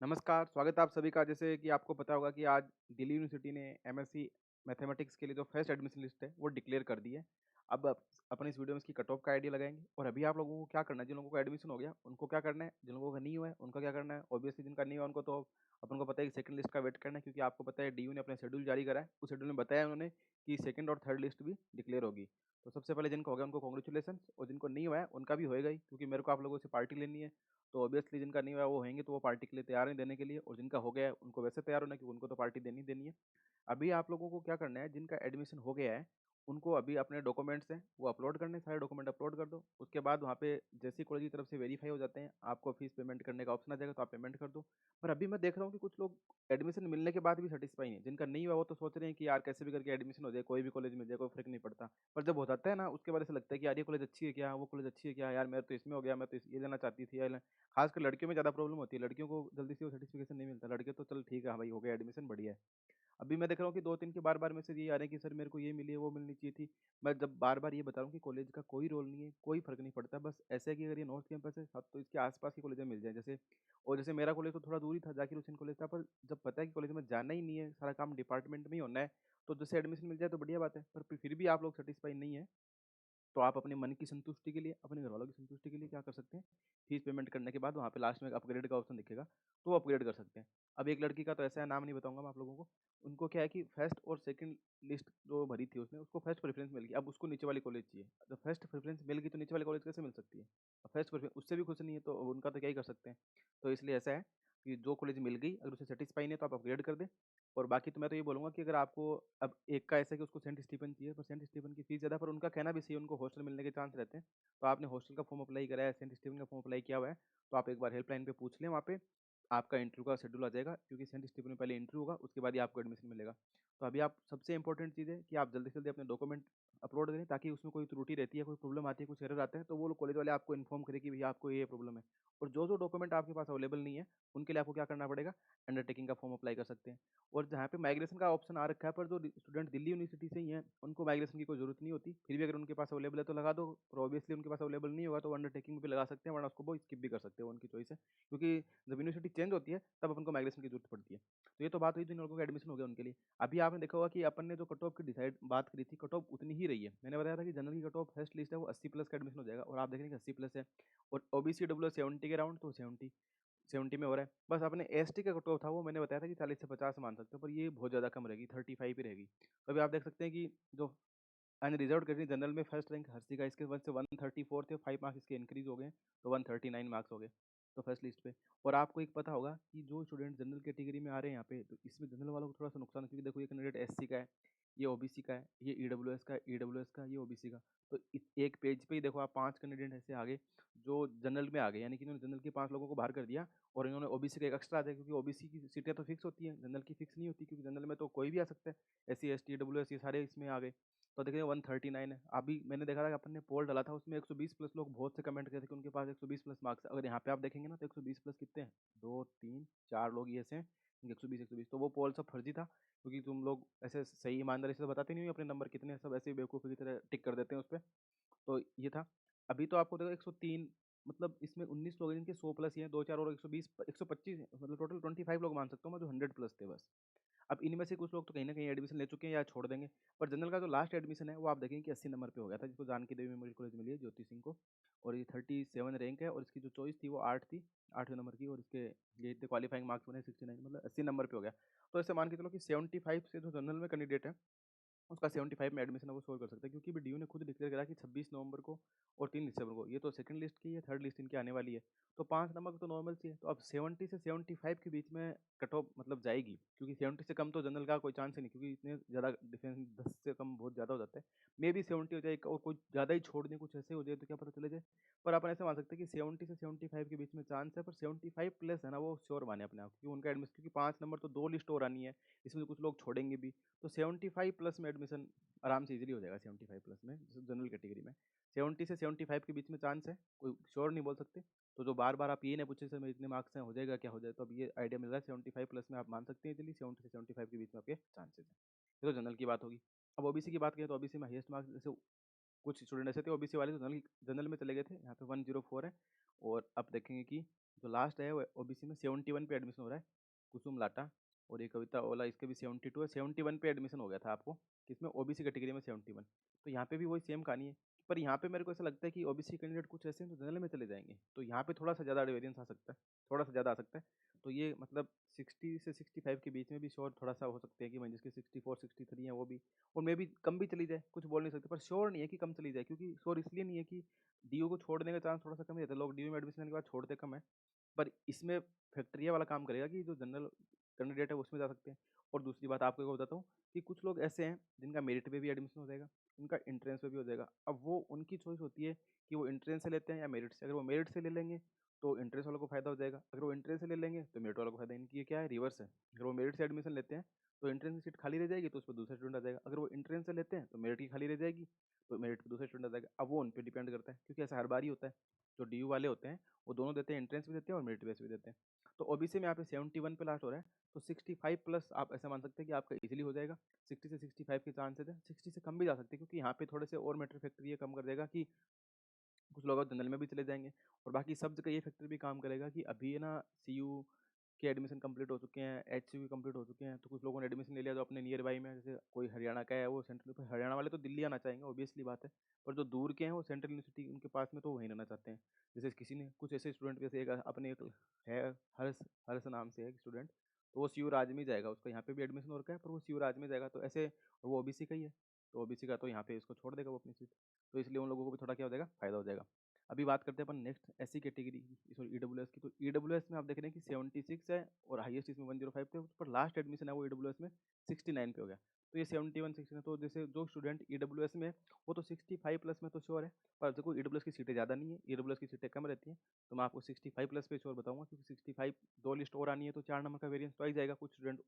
नमस्कार, स्वागत है आप सभी का। जैसे कि आपको पता होगा कि आज दिल्ली यूनिवर्सिटी ने एमएससी मैथमेटिक्स के लिए जो फर्स्ट एडमिशन लिस्ट है, वो डिक्लेयर कर दी है। अब अपन इस वीडियो में इसकी कट ऑफ का आइडिया लगाएँगे और अभी आप लोगों को क्या करना है, जिन लोगों को एडमिशन हो गया, उनको क्या करना है, जिन लोगों का नहीं हुआ है, उनका क्या करना है। ऑब्वियसली जिनका नहीं हुआ उनको तो अपन को पता है कि सेकंड लिस्ट का वेट करना है, क्योंकि आपको पता है डीयू ने अपना शेड्यूल जारी करा है। उस शेड्यूल में बताया उन्होंने कि सेकंड और थर्ड लिस्ट भी डिक्लेयर होगी। तो सबसे पहले जिनका हो गया उनको कांग्रेचुलेशंस, और जिनको नहीं हुआ है उनका भी होएगा ही, क्योंकि मेरे को आप लोगों से पार्टी लेनी है। तो ऑब्वियसली जिनका नहीं हुआ है वो होंगे, तो वो पार्टी के लिए तैयार हैं देने के लिए, और जिनका हो गया है उनको वैसे तैयार होना है, क्योंकि उनको तो पार्टी देनी ही देनी है। अभी आप लोगों को क्या करना है, जिनका एडमिशन हो गया है उनको अभी अपने डॉक्यूमेंट्स हैं वो अपलोड करने हैं, सारे डॉक्यूमेंट अपलोड कर दो। उसके बाद वहाँ पे जैसे ही कॉलेज की तरफ से वेरीफाई हो जाते हैं, आपको फीस पेमेंट करने का ऑप्शन आ जाएगा, तो आप पेमेंट कर दो। पर अभी मैं देख रहा हूँ कि कुछ लोग एडमिशन मिलने के बाद भी सेटिस्फाई नहीं है। जिनका नहीं हुआ वो तो सोच रहे हैं कि यार कैसे भी करके एडमिशन हो जाए, कोई भी कॉलेज मिल जाए, कोई फर्क नहीं पड़ता। पर जब हो जाता है ना, उसके बाद ऐसा लगता है कि यार ये कॉलेज अच्छी है क्या, वो कॉलेज अच्छी है क्या, यार मेरा तो इसमें हो गया, मैं तो ये लेना चाहती थी। खासकर लड़कियों में ज़्यादा प्रॉब्लम होती है, लड़कियों को जल्दी से वो सर्टिफिकेशन नहीं मिलता। लड़के तो चल ठीक है, हाँ भाई हो गया एडमिशन, बढ़िया है। अभी मैं देख रहा हूँ कि 2-3 के बार-बार मैसेज ये आ रहे हैं कि सर मेरे को ये मिली है, वो मिलनी चाहिए थी। मैं जब बार-बार ये बता रहा हूँ कि कॉलेज का कोई रोल नहीं है, कोई फ़र्क नहीं पड़ता। बस ऐसा है कि अगर ये नॉर्थ कैंपस है साथ, तो इसके आस-पास की कॉलेजें मिल जाएँ। जैसे मेरा कॉलेज तो थोड़ा दूर ही था, ज़ाकिर हुसैन कॉलेज था, पर जब पता है कि कॉलेज में जाना ही नहीं है, सारा काम डिपार्टमेंट में ही होना है, तो जैसे एडमिशन मिल जाए तो बढ़िया बात है। पर फिर भी आप लोग सैटिस्फाई नहीं है, तो आप अपने मन की संतुष्टि के लिए, अपने घरवालों की संतुष्टि के लिए क्या कर सकते हैं, फीस पेमेंट करने के बाद वहाँ पे लास्ट में एक अपग्रेड का ऑप्शन दिखेगा, तो वो अपग्रेड कर सकते हैं। अब एक लड़की का तो ऐसा है, नाम नहीं बताऊँगा मैं आप लोगों को। उनको क्या है कि फर्स्ट और सेकंड लिस्ट जो भरी थी उसने, उसको फर्स्ट प्रेफ़रेंस मिल गई। अब उसको नीचे वाली कॉलेज चाहिए। जब फर्स्ट प्रेफ़रेंस मिल गई तो नीचे वाली कॉलेज कैसे मिल सकती है? अब फर्स्ट प्रेफ़रेंस उससे भी खुश नहीं है, तो उनका तो क्या ही कर सकते हैं। तो इसलिए ऐसा है कि जो कॉलेज मिल गई, अगर उसे सैटिस्फाई नहीं है तो आप अपग्रेड कर दें। और बाकी तो मैं तो ये बोलूँगा कि अगर आपको, अब एक का ऐसा है कि उसको सेंट स्टीफन चाहिए, पर सेंट स्टीफन की फ़ीस ज़्यादा है, पर उनका कहना भी सही है, उनको हॉस्टल मिलने के चांस रहते हैं। तो आपने हॉस्टल का फॉर्म अप्लाई करा है, सेंट स्टीफन का फॉर्म अप्लाई किया हुआ है, तो आप एक बार हेल्पलाइन पे पूछ लें, वहाँ पे आपका इंटरव्यू का शेड्यूल आ जाएगा, क्योंकि सेंट स्टीफन में पहले इंटरव्यू होगा, उसके बाद ही आपको एडमिशन मिलेगा। तो अभी आप, सबसे इंपॉर्टेंट चीज़ है कि आप जल्दी से जल्दी अपने डॉक्यूमेंट अपलोड करें, ताकि उसमें कोई त्रुटि रहती है, कोई प्रॉब्लम आती है, कुछ एरर आता है, तो वो लोग कॉलेज वाले आपको इन्फॉर्म करें कि भैया आपको ये प्रॉब्लम है। और जो डॉक्यूमेंट आपके पास अवेलेबल नहीं है, उनके लिए आपको क्या करना पड़ेगा, अंडरटेकिंग का फॉर्म अप्लाई कर सकते हैं। और जहाँ पे माइग्रेशन का ऑप्शन आ रखा है, पर जो स्टूडेंट दिल्ली यूनिवर्सिटी से ही हैं, उनको माइग्रेशन की कोई ज़रूरत नहीं होती। फिर भी अगर उनके पास अवेलेबल है तो लगा दो, और ऑब्वियसली उनके पास अवेलेबल नहीं होगा तो अंडरटेकिंग भी लगा सकते हैं, वरना उसको वो स्किप भी कर सकते हैं, वो उनकी चॉइस है। क्योंकि जब यूनिवर्सिटी चेंज होती है तब अपन को माइग्रेशन की जरूरत पड़ती है। तो ये तो बात हुई जिन लोगों का एडमिशन हो गया उनके लिए। अभी आपने देखा होगा कि अपन ने जो कट ऑफ की डिसाइड बात करी थी, कट ऑफ उतनी ही रही है। मैंने बताया था कि जनरल की कट ऑफ फर्स्ट लिस्ट है वो 80 प्लस का एडमिशन हो जाएगा, और आप देख रहे हैं कि 80 प्लस है। और ओबीसी डब्ल्यू 70 के राउंड, तो 70 में हो रहा है। बस आपने एसटी का कट ऑफ था, वो मैंने बताया था कि 40 से 50 मान सकते हो, पर ये बहुत ज़्यादा कम रहेगी, 35 ही रहेगी। तो अभी आप देख सकते हैं कि जो अनरिजर्व्ड कैटेगरी जनरल में फर्स्ट रैंक हर्षी का, इसके वन से 134 थे, 5 मार्क्स इसके इंक्रीज हो गए, तो 139 मार्क्स हो गए, तो फर्स्ट लिस्ट पे। और आपको एक पता होगा कि जो स्टूडेंट जनरल कैटेगरी में आ रहे हैं यहाँ पे, तो इसमें जनरल वालों को थोड़ा सा नुकसान है, क्योंकि देखो ये कैंडिडेट एससी का है, ये ओबीसी का है, ये ईडब्ल्यूएस का है, ईडब्ल्यूएस का, ये ओबीसी का। तो एक पेज पे ही देखो आप 5 कैंडिडेट ऐसे आगे जो जनरल में आ गए, यानी कि इन्होंने जनरल के 5 लोगों को बाहर कर दिया, और इन्होंने ओबीसी का एक एक्स्ट्रा दिया, क्योंकि ओबीसी की सीटें तो फिक्स होती हैं, जनरल की फिक्स नहीं होती, क्योंकि जनरल में तो कोई भी आ सकता है। एससी एसटी ईडब्ल्यूएस ये सारे इसमें आ गए। तो देखिए 139 है। अभी मैंने देखा था कि अपन ने पोल डाला था, उसमें 120 प्लस लोग बहुत से कमेंट करे थे कि उनके पास 120 प्लस मार्क्स है। अगर यहाँ पे आप देखेंगे ना, तो 120 प्लस कितने हैं, 2 3 4 लोग ये ऐसे हैं, 120 तो वो पोल सब फर्जी था, क्योंकि तुम लोग ऐसे सही ईमानदारी से तो बताते नहीं हो अपने नंबर कितने हैं, सब ऐसे ही बेवकूफ़ी की तरह टिक कर देते हैं उस पर। तो ये था। अभी तो आपको देखो 103, मतलब इसमें 19 लोग हैं जिनके 100 प्लस ही हैं, 2-4 और 120 125 हैं, मतलब टोटल 25 लोग मान सकता हूँ मैं जो 100 प्लस थे बस। अब इनमें से कुछ लोग तो कहीं न कहीं एडमिशन ले चुके हैं या छोड़ देंगे। पर जनरल का जो लास्ट एडमिशन है वो आप देखेंगे कि 80 नंबर पे हो गया था, जिसको जानकी देवी मेमोरियल कॉलेज मिली है ज्योति सिंह को। और ये 37 रैंक है, और इसकी जो चॉइस थी वो 8 थी, 8वें नंबर की, और इसके ये थे क्वालीफाइंग मार्क्स बने 69, मतलब 80 नंबर पे हो गया। तो ऐसे मान के चलो कि 75 से जो जनरल में कैंडिडेट है, उसका 75 में एडमिशन है वो स्कोर कर सकता है, क्योंकि अभी डीयू ने खुद डिक्लेयर करा कि 26 नवंबर को और 3 दिसंबर को, ये तो सेकंड लिस्ट की है, थर्ड लिस्ट इनकी आने वाली है, तो 5 नंबर तो नॉर्मल सी है। तो अब 70 से 75 के बीच में कट ऑफ मतलब जाएगी, क्योंकि 70 से कम तो जनरल का कोई चांस ही नहीं, क्योंकि इतने ज़्यादा डिफरेंस 10 से कम बहुत ज़्यादा हो जाता है। मे बी 70 हो जाए, और कोई ज़्यादा ही छोड़ दें, कुछ ऐसे हो जाए तो क्या पता चले जाए। पर अपन ऐसे मान सकते हैं कि 70 से 75 के बीच में चांस है, पर 75 प्लस है ना, वो श्योर माने अपने आप, क्योंकि उनका एडमिशन, क्योंकि 5 नंबर तो 2 लिस्ट और आनी है, इसमें से कुछ लोग छोड़ेंगे भी। तो 75 प्लस में एडमिशन आराम से इजीली हो जाएगा, 75 प्लस में, जैसे जनरल कैटेगरी में 70 से 75 के बीच में चांस है, कोई श्योर नहीं बोल सकते। तो जो बार बार आप ये ना पूछे सर मेरे इतने मार्क्स हैं हो जाएगा क्या हो जाए, तो अब ये आइडिया मिल रहा है 75 प्लस में आप मान सकते हैं इजीली, 70 से 75 के बीच में आपके चांसेस हैं। ये तो जनरल की बात होगी। अब ओबीसी की बात करें तो ओबीसी में हाईएस्ट मार्क्स, जैसे कुछ स्टूडेंट ऐसे थे ओबीसी वाले जो जनरल जनरल में चले गए थे, यहाँ पे 104 है। और अब देखेंगे कि जो लास्ट है वो ओबीसी में 71 पे एडमिशन हो रहा है, कुसुम लाटा और ये कविता ओला, इसके भी 72 है, 71 पे एडमिशन हो गया था आपको, किसमें ओबीसी कैटेगरी में 71। तो यहाँ पे भी वही सेम कहानी है, पर यहाँ पे मेरे को ऐसा लगता है कि ओबीसी कैंडिडेट कुछ ऐसे हैं जो जनरल में चले जाएंगे, तो यहाँ पे थोड़ा सा ज़्यादा वेरिएंस आ सकता है, थोड़ा सा ज़्यादा आ सकता है। तो ये मतलब 60 से 65 के बीच में भी श्योर थोड़ा सा हो सकते हैं कि मैं जिसके 64 63 है वो भी, और मे भी कम भी चली जाए, कुछ बोल नहीं सकते, पर श्योर नहीं है कि कम चली जाए, क्योंकि श्योर इसलिए नहीं है कि डीयू को छोड़ने का चांस थोड़ा सा कम ही रहता है, लोग डीयू में एडमिशन लेने के बाद छोड़ते कम है, पर इसमें फैक्टर ये वाला काम करेगा कि जो जनरल कैंडिडेट है उसमें जा सकते हैं। और दूसरी बात आपको बताता हूँ कि कुछ लोग ऐसे हैं जिनका मेरिट पे भी एडमिशन हो जाएगा, उनका इंट्रेंस पे भी हो जाएगा। अब वो उनकी चॉइस होती है कि वो इंट्रेंस से लेते हैं या मेरिट से। अगर वो मेरिट से ले लेंगे तो इंट्रेंस वालों को फायदा हो जाएगा, अगर वो इंट्रेंस से ले लेंगे तो मेरिट वालों को फायदा। इनकी ये क्या है, रिवर्स है। अगर वो मेरिट से एडमिशन लेते हैं तो इंट्रेंस की सीट खाली रह जाएगी, तो उस पर दूसरा स्टूडेंट आ जाएगा। अगर वो इंट्रेंस से लेते हैं तो मेरिट की खाली रह जाएगी, तो मेरिट पर दूसरा स्टूडेंट आ जाएगा। अब वो उन पर डिपेंड करता है, क्योंकि ऐसा हर बार ही होता है। जो डीयू वाले होते हैं वो दोनों देते हैं, एंट्रेंस भी देते हैं और मेरिट बेस भी देते हैं। तो ओबीसी में यहाँ पे 71 पे लास्ट हो रहा है, तो 65 प्लस आप ऐसा मान सकते हैं कि आपका इजीली हो जाएगा। 60 से 65 के चांसेस है, 60 से कम भी जा सकते हैं, क्योंकि यहाँ पे थोड़े से और मैटर फैक्टर ये कम कर देगा कि कुछ लोग जनरल में भी चले जाएंगे, और बाकी सब जगह ये फैक्टर भी काम करेगा कि अभी है ना सीयू के एडमिशन कंप्लीट हो चुके हैं, एचसीयू कंप्लीट हो चुके हैं, तो कुछ लोगों ने एडमिशन ले लिया जो अपने नियर बाई में, जैसे कोई हरियाणा का है वो सेंट्रल पर, हरियाणा वाले तो दिल्ली आना चाहेंगे ऑब्वियसली बात है, पर जो दूर के हैं वो सेंट्रल यूनिवर्सिटी उनके पास में तो वहीं रहना चाहते हैं। जैसे किसी ने कुछ ऐसे स्टूडेंट, जैसे एक अपने एक है हर्ष, हर्ष नाम से है एक स्टूडेंट, तो वो सीयू राज में जाएगा, उसका यहाँ पे भी एडमिशन हो रखा है, पर वो सीयू राज में जाएगा, तो ऐसे, और वो ओबीसी का ही है, तो ओबीसी का तो यहाँ पे इसको छोड़ देगा वो अपनी सीट, तो इसलिए उन लोगों को भी थोड़ा क्या हो जाएगा, फायदा हो जाएगा। अभी बात करते हैं अपन नेक्स्ट एससी कैटेगरी की, सॉरी ईडब्ल्यूएस की। तो ईडब्ल्यूएस में आप देख रहे हैं कि 76 है और हाईएस्ट इसमें 105 पे, पर लास्ट एडमिशन है वो ईडब्ल्यूएस में 69 पे हो गया। तो ये 71 69, तो जैसे जो स्टूडेंट ईडब्ल्यूएस में वो तो 65 प्लस में तो श्योर है, पर देखो ईडब्ल्यूएस की सीटें ज़्यादा नहीं है, ईडब्ल्यूएस की सीटें कम रहती हैं, तो मैं आपको 65 प्लस पे श्योर बताऊंगा, क्योंकि 65 दो लिस्ट और आनी है तो 4 नंबर का वेरियंस तो आ ही जाएगा, कुछ स्टूडेंट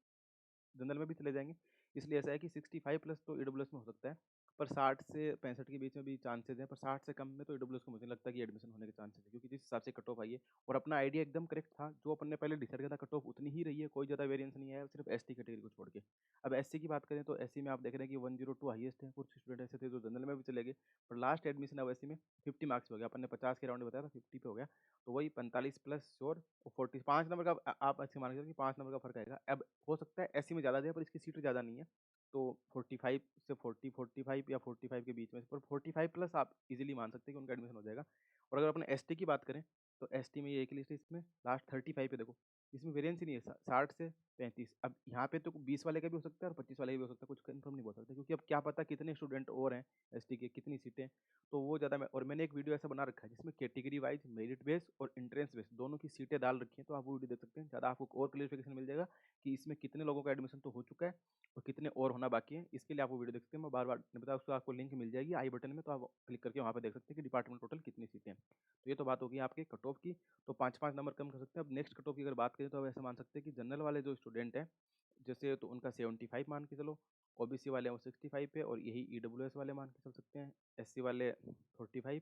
जनरल में भी चले जाएंगे। इसलिए ऐसा है कि 65 प्लस तो ईडब्ल्यूएस में हो सकता है, पर 60 से 65 के बीच में भी चांसेस हैं, पर 60 से कम में तो ईडब्ल्यूएस को मुझे नहीं लगता कि एडमिशन होने के चांसेस है, क्योंकि जिस हिसाब से कट ऑफ आई है, और अपना आइडिया एकदम करेक्ट था, जो अपन ने पहले डिसाइड किया था कट ऑफ उतनी ही रही है, कोई ज़्यादा वेरियंस नहीं है, सिर्फ एसटी कैटेगरी को छोड़ के। अब एससी की बात करें तो एससी में आप देख रहे हैं कि 102 हाईएस्ट है, कुछ स्टूडेंट ऐसे थे जो जनरल में भी चले गए, पर लास्ट एडमिशन अब एससी में 50 मार्क्स हो गया, अपन ने 50 के राउंड में बताया था, 50 पे हो गया, तो वही 45 प्लस श्योर और 40 5 नंबर का आप ऐसे मान के चलो कि 5 नंबर का फर्क आएगा। अब हो सकता है एससी में ज़्यादा जाए, पर इसकी सीट ज़्यादा नहीं है, तो 45 से 40 45 या 45 के बीच में, पर 45 प्लस आप इजीली मान सकते हैं कि उनका एडमिशन हो जाएगा। और अगर अपन एसटी की बात करें तो एसटी में ये एक लिस्ट है, इसमें लास्ट 35 पे देखो, इसमें वेरिएंस ही नहीं है, 60 से 35। अब यहाँ पे तो 20 वाले का भी हो सकता है और 25 वाले का भी हो सकता है, कुछ कंफर्म नहीं बोल सकते, क्योंकि अब क्या पता कितने स्टूडेंट और हैं एसटी के, कितनी सीटें, तो वो ज़्यादा। और मैंने एक वीडियो ऐसा बना रखा है जिसमें कैटेगरी वाइज मेरिट बेस और एंट्रेंस बेस दोनों की सीटें डाल रखी हैं, तो आप वो वीडियो देख सकते हैं, ज़्यादा आपको और क्लियरिफिकेशन मिल जाएगा कि इसमें कितने लोगों का एडमिशन तो हो चुका है और कितने और होना बाकी है। इसके लिए आप वो वीडियो देख सकते हैं, मैं बार बार नहीं बताया, उसको आपको लिंक मिल जाएगी आई बटन में, तो आप क्लिक करके वहाँ पर देख सकते हैं कि डिपार्टमेंट टोटल कितनी सीटें हैं। तो ये तो बात होगी आपके कट ऑफ की, तो 5-5 नंबर कम कर सकते हैं। अब नेक्स्ट कट ऑफ की अगर बात करें तो अब ऐसा मान सकते हैं कि जनरल वाले जो स्टूडेंट हैं, जैसे तो उनका 75 मान के चलो, ओबीसी वाले हैं वो 65 पे, और यही ईडब्ल्यूएस वाले मान के चल सकते हैं, एससी वाले 45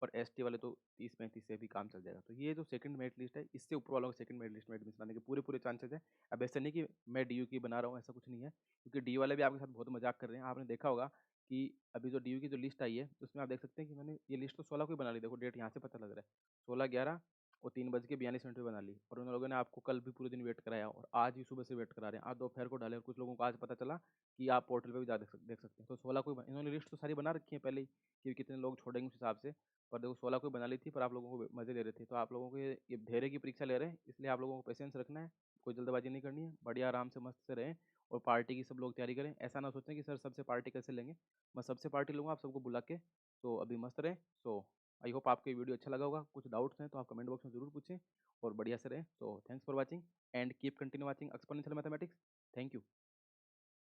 और एसटी वाले तो 30-35 से भी काम चल जाएगा। तो ये जो सेकंड मेरिट लिस्ट है, इससे ऊपर वालों को सेकंड मेरिट लिस्ट में एडमिशन आने के पूरे पूरे चांसेस हैं। अब ऐसा नहीं कि मैं डीयू की बना रहा हूँ, ऐसा कुछ नहीं है, क्योंकि डी वाले भी आपके साथ बहुत मजाक कर रहे हैं। आपने देखा होगा कि अभी जो डीयू की जो लिस्ट आई है उसमें आप देख सकते हैं कि मैंने ये लिस्ट तो 16 को ही बना ली, देखो डेट यहाँ से पता लग रहा है, 16/11 और 3:42 पे बना ली, और उन लोगों ने आपको कल भी पूरे दिन वेट कराया और आज भी सुबह से वेट करा रहे हैं, आज दोपहर को डाले, और कुछ लोगों को आज पता चला कि आप पोर्टल पे भी जा देख सकते हैं। तो 16 को इन्होंने लिस्ट तो सारी बना रखी है पहले ही कि कितने लोग छोड़ेंगे उस हिसाब से, पर देखो 16 को बना ली थी, पर आप लोगों को मजे ले रहे थे, तो आप लोगों को ये धैर्य की परीक्षा ले रहे हैं, इसलिए आप लोगों को पेशेंस रखना है, कोई जल्दबाजी नहीं करनी है, बढ़िया आराम से मस्त से रहें, और पार्टी की सब लोग तैयारी करें। ऐसा ना सोचें कि सर सबसे पार्टी कैसे लेंगे, मैं सबसे पार्टी लूँगा आप सबको बुला के। तो अभी मस्त रहें। सो आई होप आपको ये वीडियो अच्छा लगा होगा, कुछ डाउट्स हैं तो आप कमेंट बॉक्स में ज़रूर पूछें, और बढ़िया से रहें। तो thanks for watching and keep continue watching exponential mathematics. Thank you.